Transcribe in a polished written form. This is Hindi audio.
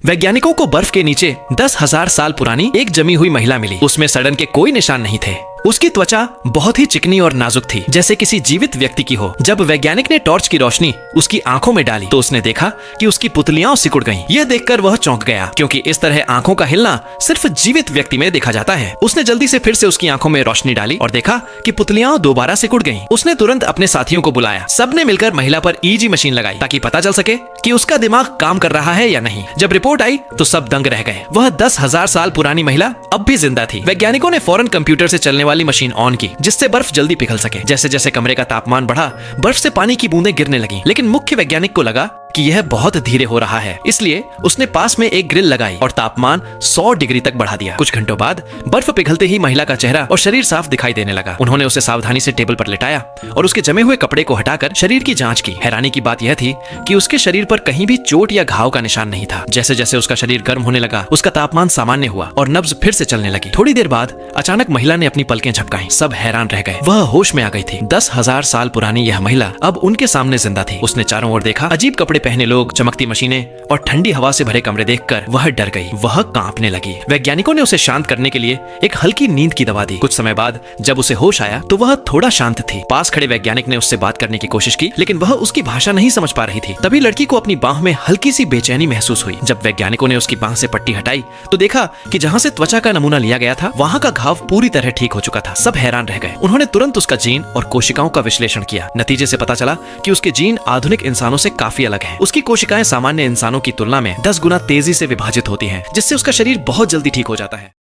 वैज्ञानिकों को बर्फ के नीचे 10,000 साल पुरानी एक जमी हुई महिला मिली। उसमें सड़न के कोई निशान नहीं थे। उसकी त्वचा बहुत ही चिकनी और नाजुक थी, जैसे किसी जीवित व्यक्ति की हो। जब वैज्ञानिक ने टॉर्च की रोशनी उसकी आंखों में डाली तो उसने देखा कि उसकी पुतलियां सिकुड़ गईं। यह देखकर वह चौंक गया, क्योंकि इस तरह आंखों का हिलना सिर्फ जीवित व्यक्ति में देखा जाता है। उसने जल्दी से फिर से उसकी आंखों में रोशनी डाली और देखा कि पुतलियां दोबारा सिकुड़ गईं। उसने तुरंत अपने साथियों को बुलाया। सबने मिलकर महिला पर ईजी मशीन लगाई ताकि पता चल सके कि उसका दिमाग काम कर रहा है या नहीं। जब रिपोर्ट आई तो सब दंग रह गए। वह 10,000 साल पुरानी महिला अब भी जिंदा थी। वैज्ञानिकों ने फौरन कंप्यूटर से चलने वाली मशीन ऑन की, जिससे बर्फ जल्दी पिघल सके। जैसे जैसे कमरे का तापमान बढ़ा, बर्फ से पानी की बूंदें गिरने लगीं। लेकिन मुख्य वैज्ञानिक को लगा कि यह बहुत धीरे हो रहा है, इसलिए उसने पास में एक ग्रिल लगाई और तापमान 100 डिग्री तक बढ़ा दिया। कुछ घंटों बाद बर्फ पिघलते ही महिला का चेहरा और शरीर साफ दिखाई देने लगा। उन्होंने उसे सावधानी से टेबल पर लिटाया और उसके जमे हुए कपड़े को हटाकर शरीर की जांच की। हैरानी की बात यह थी कि उसके शरीर पर कहीं भी चोट या घाव का निशान नहीं था। जैसे जैसे उसका शरीर गर्म होने लगा, उसका तापमान सामान्य हुआ और नब्ज फिर से चलने लगी। थोड़ी देर बाद अचानक महिला ने अपनी पलकें झपकाई। सब हैरान रह गए। वह होश में आ गई थी। 10,000 साल पुरानी यह महिला अब उनके सामने जिंदा थी। उसने चारों ओर देखा। अजीब कपड़े पहने लोग, चमकती मशीनें और ठंडी हवा से भरे कमरे देखकर वह डर गई। वह कांपने लगी। वैज्ञानिकों ने उसे शांत करने के लिए एक हल्की नींद की दवा दी। कुछ समय बाद जब उसे होश आया तो वह थोड़ा शांत थी। पास खड़े वैज्ञानिक ने उससे बात करने की कोशिश की, लेकिन वह उसकी भाषा नहीं समझ पा रही थी। तभी लड़की को अपनी बांह में हल्की सी बेचैनी महसूस हुई। जब वैज्ञानिकों ने उसकी बांह से पट्टी हटाई तो देखा कि जहां से त्वचा का नमूना लिया गया था, वहां का घाव पूरी तरह ठीक हो चुका था। सब हैरान रह गए। उन्होंने तुरंत उसका जीन और कोशिकाओं का विश्लेषण किया। नतीजे से पता चला कि उसके जीन आधुनिक इंसानों से काफी अलग हैं। उसकी कोशिकाएं सामान्य इंसानों की तुलना में 10 गुना तेजी से विभाजित होती हैं, जिससे उसका शरीर बहुत जल्दी ठीक हो जाता है।